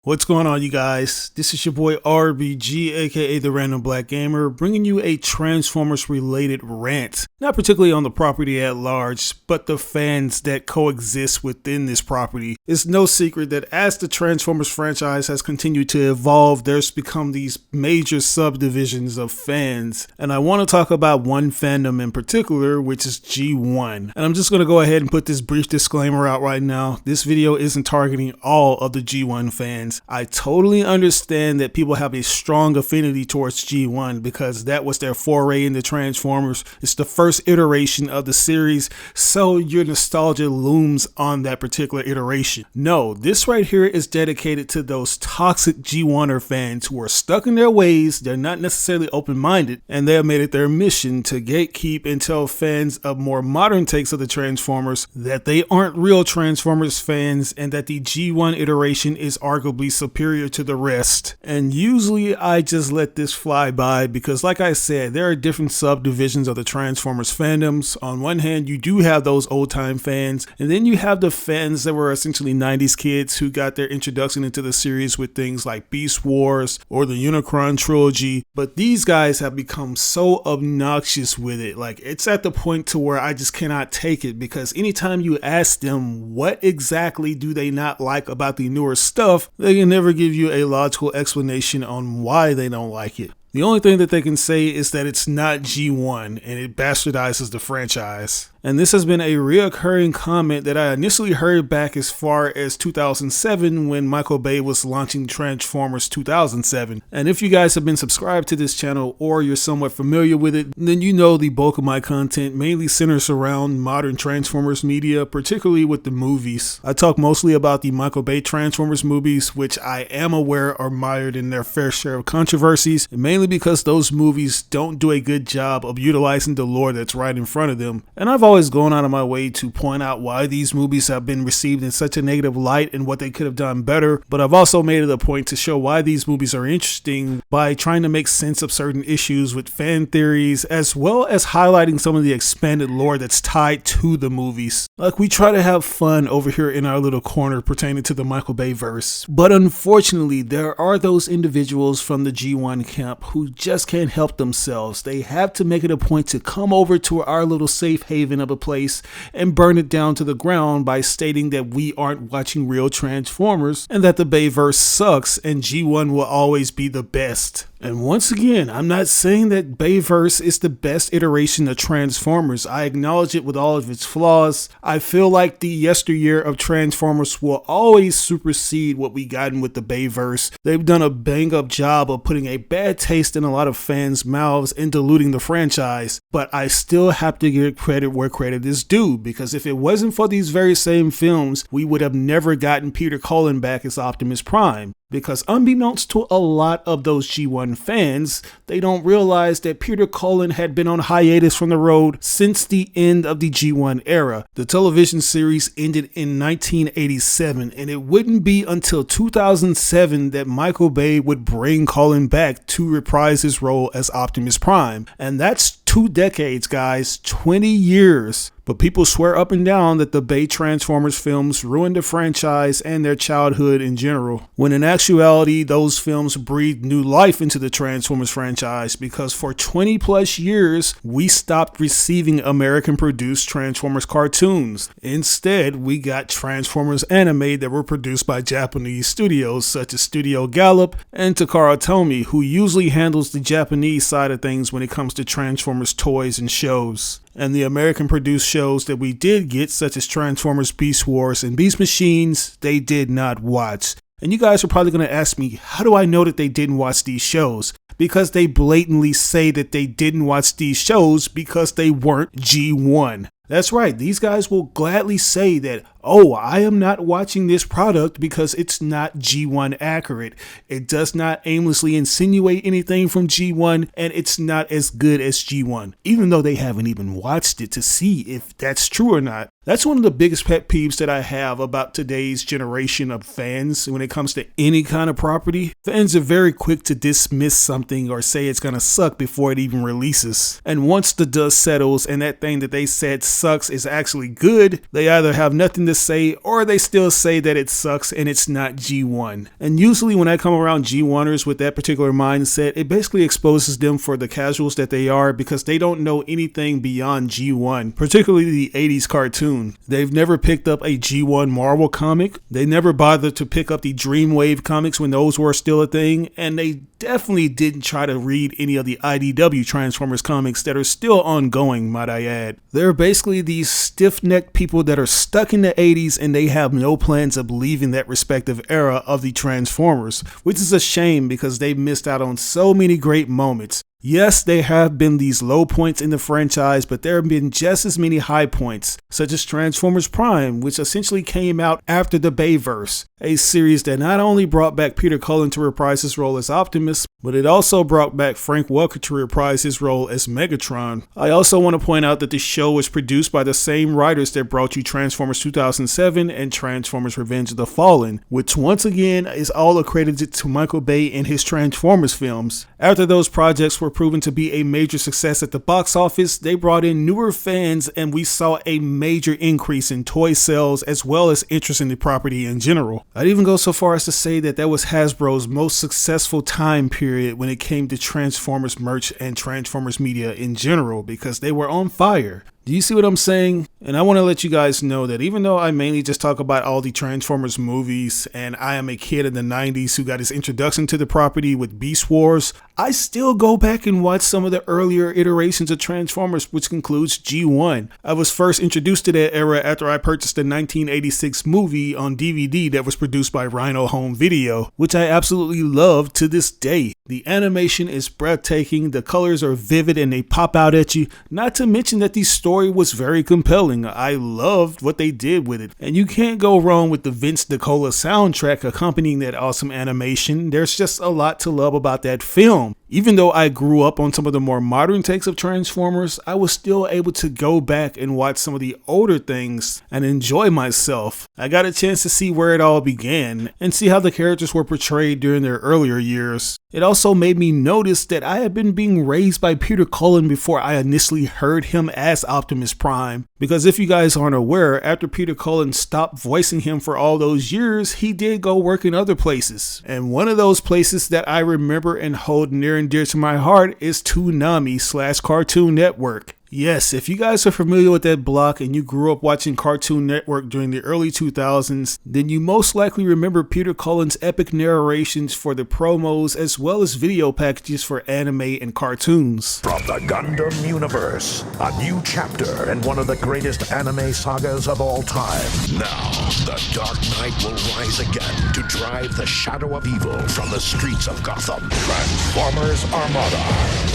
What's going on, you guys? This is your boy RBG, aka the Random Black Gamer, bringing you a Transformers related rant. Not particularly on the property at large, but the fans that coexist within this property. It's no secret that as the Transformers franchise has continued to evolve, there's become these major subdivisions of fans. And I want to talk about one fandom in particular, which is G1. And I'm just going to go ahead and put this brief disclaimer out right now. This video isn't targeting all of the G1 fans. I totally understand that people have a strong affinity towards G1 because that was their foray into Transformers. It's the first iteration of the series, so your nostalgia looms on that particular iteration. No, this right here is dedicated to those toxic G1er fans who are stuck in their ways, they're not necessarily open-minded, and they have made it their mission to gatekeep and tell fans of more modern takes of the Transformers that they aren't real Transformers fans and that the G1 iteration is arguably superior to the rest. And usually I just let this fly by because, like I said, there are different subdivisions of the Transformers fandoms. On one hand, you do have those old time fans, and then you have the fans that were essentially 90s kids who got their introduction into the series with things like Beast Wars or the Unicron trilogy. But these guys have become so obnoxious with it. Like, it's at the point to where I just cannot take it, because anytime you ask them what exactly do they not like about the newer stuff, they can never give you a logical explanation on why they don't like it. The only thing that they can say is that it's not G1 and it bastardizes the franchise. And this has been a reoccurring comment that I initially heard back as far as 2007 when Michael Bay was launching Transformers 2007. And if you guys have been subscribed to this channel or you're somewhat familiar with it, then you know the bulk of my content mainly centers around modern Transformers media, particularly with the movies. I talk mostly about the Michael Bay Transformers movies, which I am aware are mired in their fair share of controversies, mainly because those movies don't do a good job of utilizing the lore that's right in front of them. And I've always gone out of my way to point out why these movies have been received in such a negative light and what they could have done better, but I've also made it a point to show why these movies are interesting by trying to make sense of certain issues with fan theories, as well as highlighting some of the expanded lore that's tied to the movies. Like, we try to have fun over here in our little corner pertaining to the Michael Bay verse, but unfortunately there are those individuals from the G1 camp who just can't help themselves. They have to make it a point to come over to our little safe haven of a place and burn it down to the ground by stating that we aren't watching real Transformers and that the Bayverse sucks and G1 will always be the best. And once again, I'm not saying that Bayverse is the best iteration of Transformers. I acknowledge it with all of its flaws. I feel like the yesteryear of Transformers will always supersede what we gotten with the Bayverse. They've done a bang-up job of putting a bad taste in a lot of fans' mouths and diluting the franchise. But I still have to give credit where credit is due, because if it wasn't for these very same films, we would have never gotten Peter Cullen back as Optimus Prime. Because unbeknownst to a lot of those G1 fans, they don't realize that Peter Cullen had been on hiatus from the road since the end of the G1 era. The television series ended in 1987, and it wouldn't be until 2007 that Michael Bay would bring Cullen back to reprise his role as Optimus Prime. And that's 2 decades, guys, 20 years. But people swear up and down that the Bay Transformers films ruined the franchise and their childhood in general, when in actuality those films breathed new life into the Transformers franchise, because for 20 plus years we stopped receiving American produced Transformers cartoons. Instead, we got Transformers anime that were produced by Japanese studios such as Studio Gallop and Takara Tomy, who usually handles the Japanese side of things when it comes to Transformers toys and shows. And the American produced shows that we did get, such as Transformers Beast Wars and Beast Machines, they did not watch. And you guys are probably going to ask me, how do I know that they didn't watch these shows? Because they blatantly say that they didn't watch these shows because they weren't G1. That's right, these guys will gladly say that, oh, I am not watching this product because it's not G1 accurate. It does not aimlessly insinuate anything from G1, and it's not as good as G1, even though they haven't even watched it to see if that's true or not. That's one of the biggest pet peeves that I have about today's generation of fans when it comes to any kind of property. Fans are very quick to dismiss something or say it's gonna suck before it even releases. And once the dust settles and that thing that they said sucks is actually good, they either have nothing to say or they still say that it sucks and it's not G1. And usually when I come around G1ers with that particular mindset, it basically exposes them for the casuals that they are because they don't know anything beyond G1, particularly the 80s cartoon. They've never picked up a G1 Marvel comic, they never bothered to pick up the Dreamwave comics when those were still a thing, and they definitely didn't try to read any of the IDW Transformers comics that are still ongoing, might I add. They're basically these stiff-necked people that are stuck in the 80s and they have no plans of leaving that respective era of the Transformers, which is a shame because they missed out on so many great moments. Yes, there have been these low points in the franchise, but there have been just as many high points, such as Transformers Prime, which essentially came out after the Bayverse, a series that not only brought back Peter Cullen to reprise his role as Optimus, but it also brought back Frank Welker to reprise his role as Megatron. I also want to point out that the show was produced by the same writers that brought you Transformers 2007 and Transformers Revenge of the Fallen, which once again is all accredited to Michael Bay and his Transformers films. After those projects were proven to be a major success at the box office, they brought in newer fans and we saw a major increase in toy sales as well as interest in the property in general. I'd even go so far as to say that was Hasbro's most successful time period when it came to Transformers merch and Transformers media in general because they were on fire. Do you see what I'm saying? And I want to let you guys know that even though I mainly just talk about all the Transformers movies and I am a kid in the 90s who got his introduction to the property with Beast Wars, I still go back and watch some of the earlier iterations of Transformers, which includes G1. I was first introduced to that era after I purchased the 1986 movie on DVD that was produced by Rhino Home Video, which I absolutely love to this day. The animation is breathtaking, the colors are vivid and they pop out at you, not to mention that the story was very compelling. I loved what they did with it. And you can't go wrong with the Vince DiCola soundtrack accompanying that awesome animation. There's just a lot to love about that film. Even though I grew up on some of the more modern takes of Transformers, I was still able to go back and watch some of the older things and enjoy myself. I got a chance to see where it all began and see how the characters were portrayed during their earlier years. It also made me notice that I had been being raised by Peter Cullen before I initially heard him as Optimus Prime. Because if you guys aren't aware, after Peter Cullen stopped voicing him for all those years, he did go work in other places. And one of those places that I remember and hold near and dear to my heart is Toonami/Cartoon Network. Yes, if you guys are familiar with that block and you grew up watching Cartoon Network during the early 2000s, then you most likely remember Peter Cullen's epic narrations for the promos as well as video packages for anime and cartoons. From the Gundam universe, a new chapter in one of the greatest anime sagas of all time. Now, the Dark Knight will rise again to drive the shadow of evil from the streets of Gotham. Transformers Armada,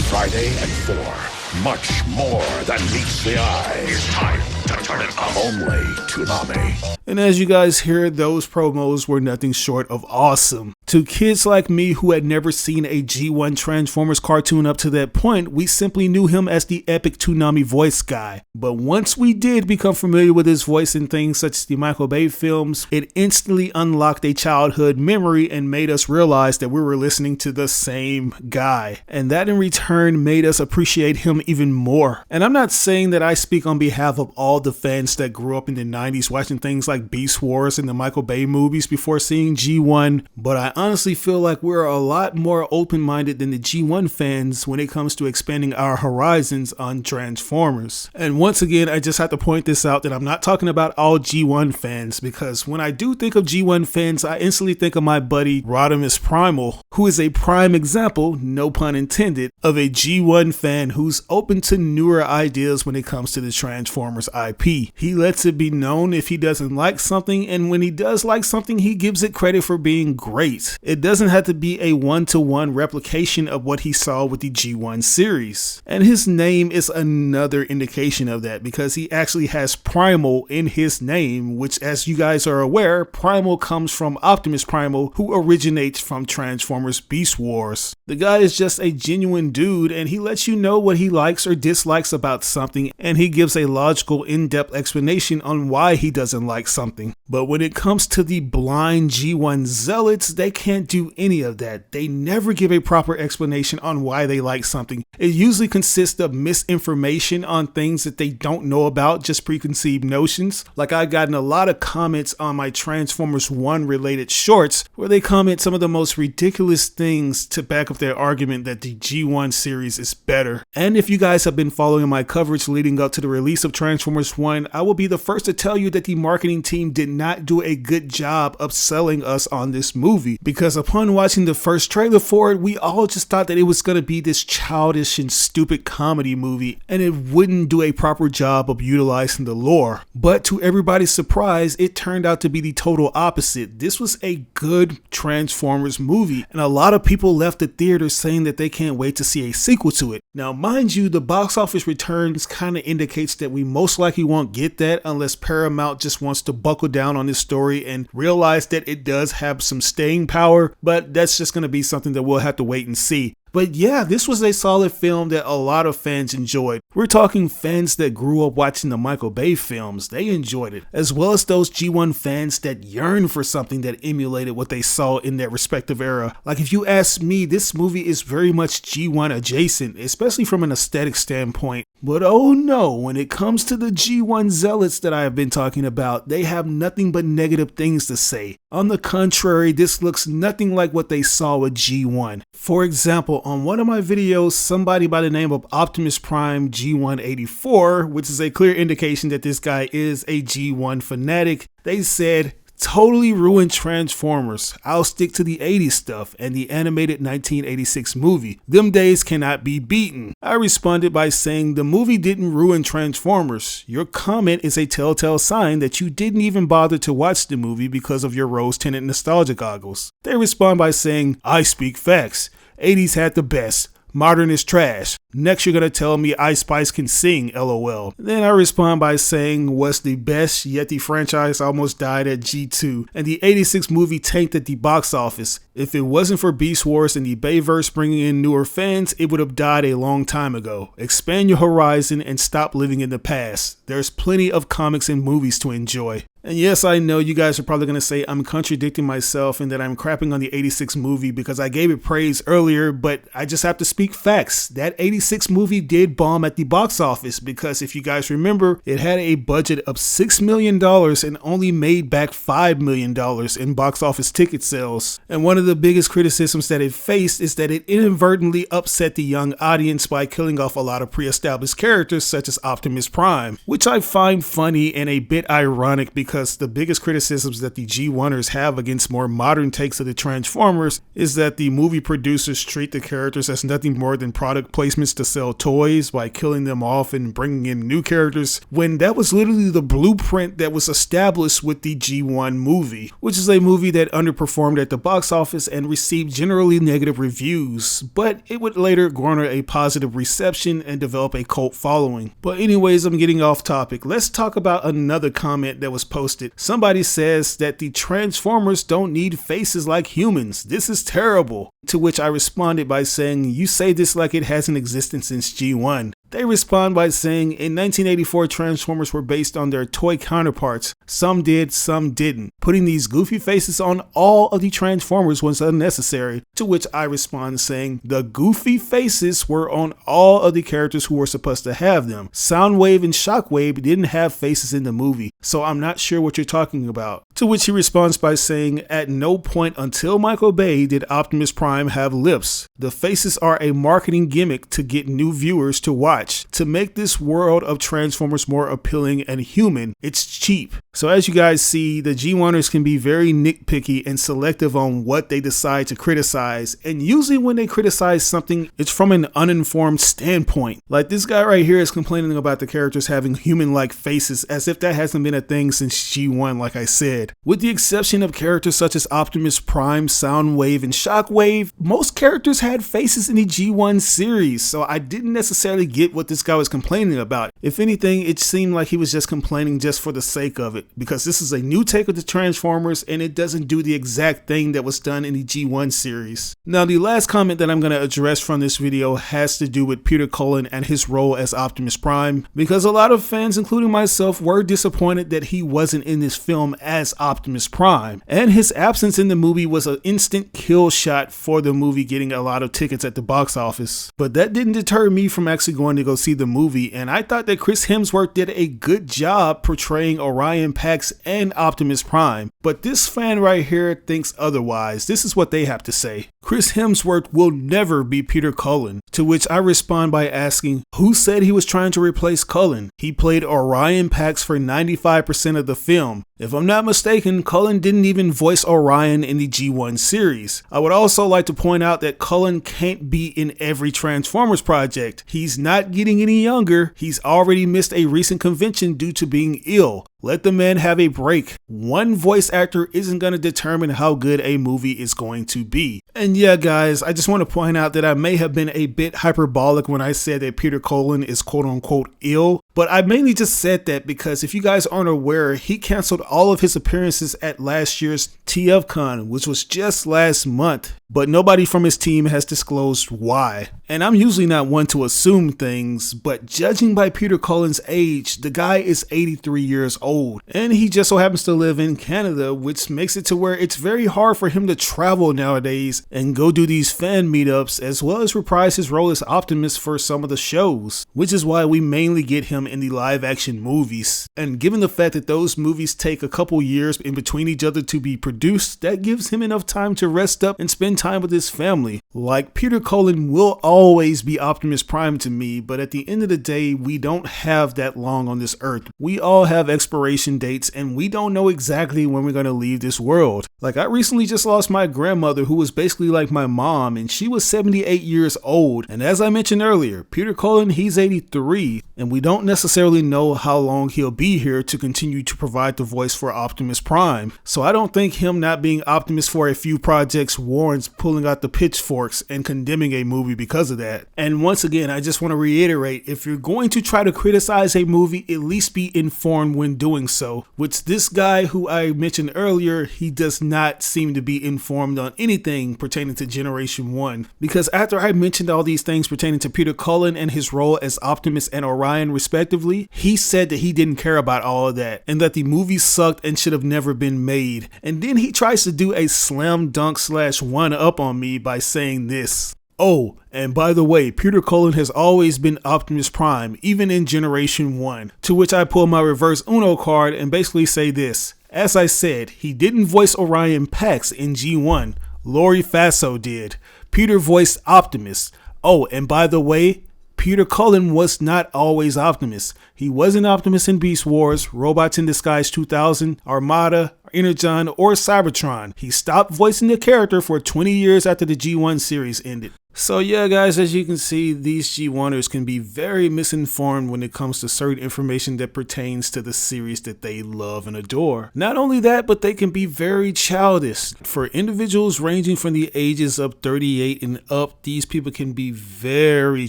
Friday at 4. Much more than meets the eye. It's time to turn it up. Only Toonami. And as you guys hear, those promos were nothing short of awesome. To kids like me who had never seen a G1 Transformers cartoon up to that point, we simply knew him as the epic Toonami voice guy. But once we did become familiar with his voice in things such as the Michael Bay films, it instantly unlocked a childhood memory and made us realize that we were listening to the same guy. And that in return made us appreciate him even more. And I'm not saying that I speak on behalf of all the fans that grew up in the 90s watching things like Beast Wars and the Michael Bay movies before seeing G1, but I honestly feel like we're a lot more open-minded than the G1 fans when it comes to expanding our horizons on Transformers. And once again, I just have to point this out that I'm not talking about all G1 fans, because when I do think of G1 fans, I instantly think of my buddy Rodimus Primal, who is a prime example, no pun intended, of a G1 fan who's open to newer ideas when it comes to the Transformers IP. He lets it be known if he doesn't like something, and when he does like something, he gives it credit for being great. It doesn't have to be a one-to-one replication of what he saw with the G1 series. And his name is another indication of that, because he actually has Primal in his name, which, as you guys are aware, Primal comes from Optimus Primal, who originates from Transformers Beast Wars. The guy is just a genuine dude, and he lets you know what he likes or dislikes about something, and he gives a logical, in-depth explanation on why he doesn't like something. But when it comes to the blind G1 zealots, they can't do any of that. They never give a proper explanation on why they like something. It usually consists of misinformation on things that they don't know about, just preconceived notions. Like, I've gotten a lot of comments on my Transformers 1 related shorts where they comment some of the most ridiculous things to back up their argument that the G1 series is better. And if you guys have been following my coverage leading up to the release of Transformers 1, I will be the first to tell you that the marketing team did not do a good job of selling us on this movie, because upon watching the first trailer for it, we all just thought that it was going to be this childish and stupid comedy movie, and it wouldn't do a proper job of utilizing the lore. But to everybody's surprise, it turned out to be the total opposite. This was a good Transformers movie, and a lot of people left the theater saying that they can't wait to see a sequel to it. Now, mind you, the box office returns kind of indicates that we most likely won't get that unless Paramount just wants to buckle down on this story and realize that it does have some staying power, but that's just going to be something that we'll have to wait and see. But yeah, this was a solid film that a lot of fans enjoyed. We're talking fans that grew up watching the Michael Bay films. They enjoyed it, as well as those G1 fans that yearn for something that emulated what they saw in their respective era. Like, if you ask me, this movie is very much G1 adjacent, especially from an aesthetic standpoint. But oh no, when it comes to the G1 zealots that I have been talking about, they have nothing but negative things to say. On the contrary, this looks nothing like what they saw with G1. For example, on one of my videos, somebody by the name of Optimus Prime G184, which is a clear indication that this guy is a G1 fanatic, they said, "Totally ruined Transformers. I'll stick to the 80s stuff and the animated 1986 movie. Them days cannot be beaten." I responded by saying, the movie didn't ruin Transformers. Your comment is a telltale sign that you didn't even bother to watch the movie because of your rose-tinted nostalgia goggles. They respond by saying, "I speak facts. 80s had the best. Modern is trash. Next, you're gonna tell me Ice Spice can sing, LOL. Then I respond by saying, what's the best, yet the franchise almost died at G2, and the 86 movie tanked at the box office. If it wasn't for Beast Wars and the Bayverse bringing in newer fans, it would have died a long time ago. Expand your horizon and stop living in the past. There's plenty of comics and movies to enjoy." And yes, I know you guys are probably going to say I'm contradicting myself and that I'm crapping on the 86 movie because I gave it praise earlier, but I just have to speak facts. That 86 movie did bomb at the box office because if you guys remember, it had a budget of $6 million and only made back $5 million in box office ticket sales. And one of the biggest criticisms that it faced is that it inadvertently upset the young audience by killing off a lot of pre-established characters such as Optimus Prime, which I find funny and a bit ironic because the biggest criticisms that the G1ers have against more modern takes of the Transformers is that the movie producers treat the characters as nothing more than product placements to sell toys by killing them off and bringing in new characters, when that was literally the blueprint that was established with the G1 movie, which is a movie that underperformed at the box office and received generally negative reviews, but it would later garner a positive reception and develop a cult following. But anyways, I'm getting off topic. Let's talk about another comment that was posted. Somebody says that the Transformers don't need faces like humans. This is terrible. To which I responded by saying, you say this like it hasn't existed since G1. They respond by saying, in 1984, Transformers were based on their toy counterparts. Some did, some didn't. Putting these goofy faces on all of the Transformers was unnecessary. To which I respond saying, the goofy faces were on all of the characters who were supposed to have them. Soundwave and Shockwave didn't have faces in the movie, so I'm not sure what you're talking about. To which he responds by saying, at no point until Michael Bay did Optimus Prime have lips. The faces are a marketing gimmick to get new viewers to watch. To make this world of Transformers more appealing and human, it's cheap. So as you guys see, the G1ers can be very nitpicky and selective on what they decide to criticize, and usually when they criticize something, it's from an uninformed standpoint. Like this guy right here is complaining about the characters having human-like faces as if that hasn't been a thing since G1, like I said. With the exception of characters such as Optimus Prime, Soundwave, and Shockwave, most characters had faces in the G1 series, so I didn't necessarily get get what this guy was complaining about. If anything, it seemed like he was just complaining just for the sake of it, because this is a new take of the Transformers and it doesn't do the exact thing that was done in the G1 series. Now, the last comment that I'm going to address from this video has to do with Peter Cullen and his role as Optimus Prime, because a lot of fans, including myself, were disappointed that he wasn't in this film as Optimus Prime, and his absence in the movie was an instant kill shot for the movie getting a lot of tickets at the box office. But that didn't deter me from actually going to go see the movie, and I thought that Chris Hemsworth did a good job portraying Orion Pax and Optimus Prime. But this fan right here thinks otherwise. This is what they have to say. Chris Hemsworth will never be Peter Cullen, to which I respond by asking, who said he was trying to replace Cullen? He played Orion Pax for 95% of the film. If I'm not mistaken, Cullen didn't even voice Orion in the G1 series. I would also like to point out that Cullen can't be in every Transformers project. He's not getting any younger. He's already missed a recent convention due to being ill. Let the man have a break. One voice actor isn't going to determine how good a movie is going to be. And yeah, guys, I just want to point out that I may have been a bit hyperbolic when I said that Peter Cullen is quote unquote ill. But I mainly just said that because if you guys aren't aware, he canceled all of his appearances at last year's TFCon, which was just last month. But nobody from his team has disclosed why. And I'm usually not one to assume things, but judging by Peter Cullen's age, the guy is 83 years old. And he just so happens to live in Canada, which makes it to where it's very hard for him to travel nowadays and go do these fan meetups, as well as reprise his role as Optimus for some of the shows, which is why we mainly get him in the live action movies. And given the fact that those movies take a couple years in between each other to be produced, that gives him enough time to rest up and spend time with his family. Like, Peter Cullen will always be Optimus Prime to me, but at the end of the day, we don't have that long on this earth. We all have expiration dates and we don't know exactly when we're going to leave this world. Like, I recently just lost my grandmother, who was basically like my mom, and she was 78 years old. And as I mentioned earlier, Peter Cullen, he's 83, and we don't necessarily know how long he'll be here to continue to provide the voice for Optimus Prime. So I don't think him not being Optimus for a few projects warrants pulling out the pitchforks and condemning a movie because of that. And once again, I just want to reiterate, if you're going to try to criticize a movie, at least be informed when doing so. Which this guy who I mentioned earlier, he does not seem to be informed on anything pertaining to Generation 1. Because after I mentioned all these things pertaining to Peter Cullen and his role as Optimus and Orion respectively, he said that he didn't care about all of that and that the movie sucked and should have never been made. And then he tries to do a slam dunk / one up on me by saying this. Oh, and by the way, Peter Cullen has always been Optimus Prime, even in Generation 1. To which I pull my reverse Uno card and basically say this. As I said, he didn't voice Orion Pax in G1. Lori Faso did. Peter voiced Optimus. Oh, and by the way, Peter Cullen was not always Optimus. He wasn't Optimus in Beast Wars, Robots in Disguise 2000, Armada, Energon, or Cybertron. He stopped voicing the character for 20 years after the G1 series ended. So yeah, guys, as you can see, these G1ers can be very misinformed when it comes to certain information that pertains to the series that they love and adore. Not only that, but they can be very childish. For individuals ranging from the ages of 38 and up, these people can be very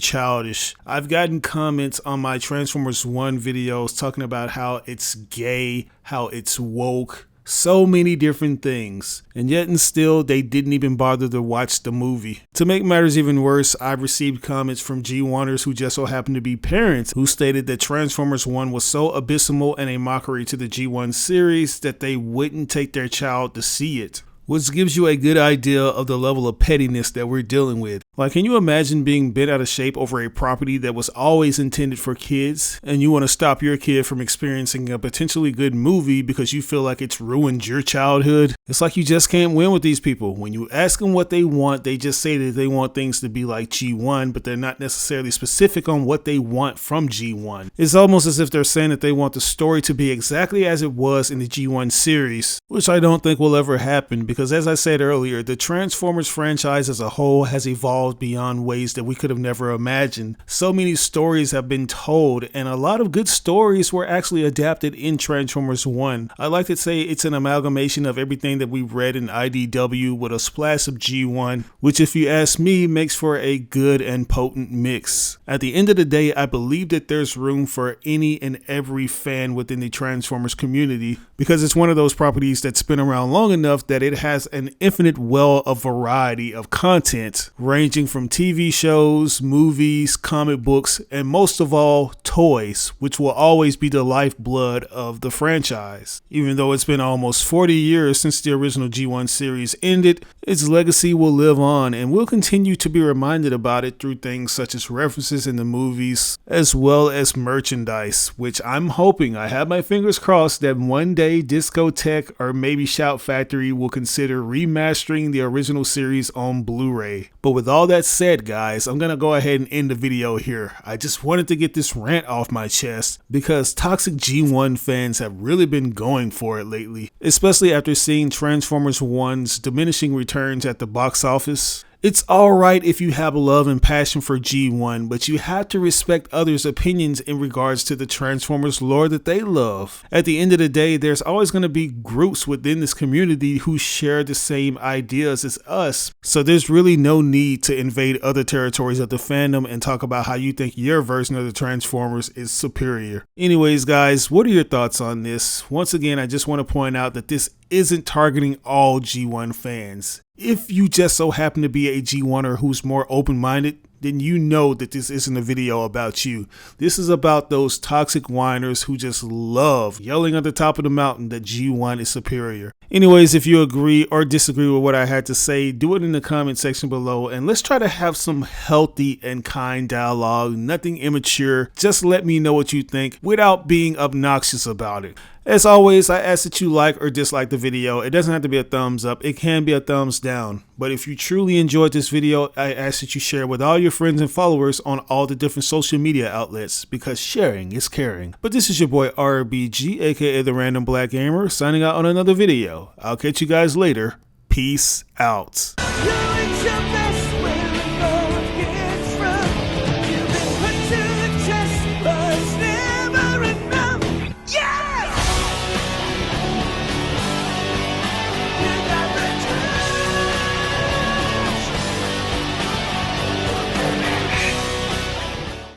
childish. I've gotten comments on my Transformers 1 videos talking about how it's gay, how it's woke, so many different things, and yet and still they didn't even bother to watch the movie. To make matters even worse, I've received comments from G1ers who just so happen to be parents who stated that Transformers 1 was so abysmal and a mockery to the G1 series that they wouldn't take their child to see it. Which gives you a good idea of the level of pettiness that we're dealing with. Like, can you imagine being bent out of shape over a property that was always intended for kids, and you want to stop your kid from experiencing a potentially good movie because you feel like it's ruined your childhood? It's like you just can't win with these people. When you ask them what they want, they just say that they want things to be like G1, but they're not necessarily specific on what they want from G1. It's almost as if they're saying that they want the story to be exactly as it was in the G1 series, which I don't think will ever happen because, as I said earlier, the Transformers franchise as a whole has evolved beyond ways that we could have never imagined. So many stories have been told, and a lot of good stories were actually adapted in Transformers 1. I like to say it's an amalgamation of everything everything that we've read in IDW with a splash of G1, which if you ask me makes for a good and potent mix. At the end of the day, I believe that there's room for any and every fan within the Transformers community because it's one of those properties that's been around long enough that it has an infinite well of variety of content ranging from TV shows, movies, comic books, and most of all, toys, which will always be the lifeblood of the franchise. Even though it's been almost 40 years since the original G1 series ended, its legacy will live on and we'll continue to be reminded about it through things such as references in the movies as well as merchandise, which I'm hoping, I have my fingers crossed, that one day Discotech or maybe Shout Factory will consider remastering the original series on Blu-ray. But with all that said, guys, I'm gonna go ahead and end the video here. I just wanted to get this rant off my chest because toxic G1 fans have really been going for it lately, especially after seeing Transformers 1's diminishing returns at the box office. It's alright if you have a love and passion for G1, but you have to respect others' opinions in regards to the Transformers lore that they love. At the end of the day, there's always going to be groups within this community who share the same ideas as us, so there's really no need to invade other territories of the fandom and talk about how you think your version of the Transformers is superior. Anyways, guys, what are your thoughts on this? Once again, I just want to point out that this isn't targeting all G1 fans. If you just so happen to be a G1er who's more open-minded, then you know that this isn't a video about you. This is about those toxic whiners who just love yelling at the top of the mountain that G1 is superior. Anyways, if you agree or disagree with what I had to say, do it in the comment section below and let's try to have some healthy and kind dialogue, nothing immature. Just let me know what you think without being obnoxious about it. As always, I ask that you like or dislike the video. It doesn't have to be a thumbs up, it can be a thumbs down. But if you truly enjoyed this video, I ask that you share it with all your friends and followers on all the different social media outlets because sharing is caring. But this is your boy RBG, aka the Random Black Gamer, signing out on another video. I'll catch you guys later. Peace out.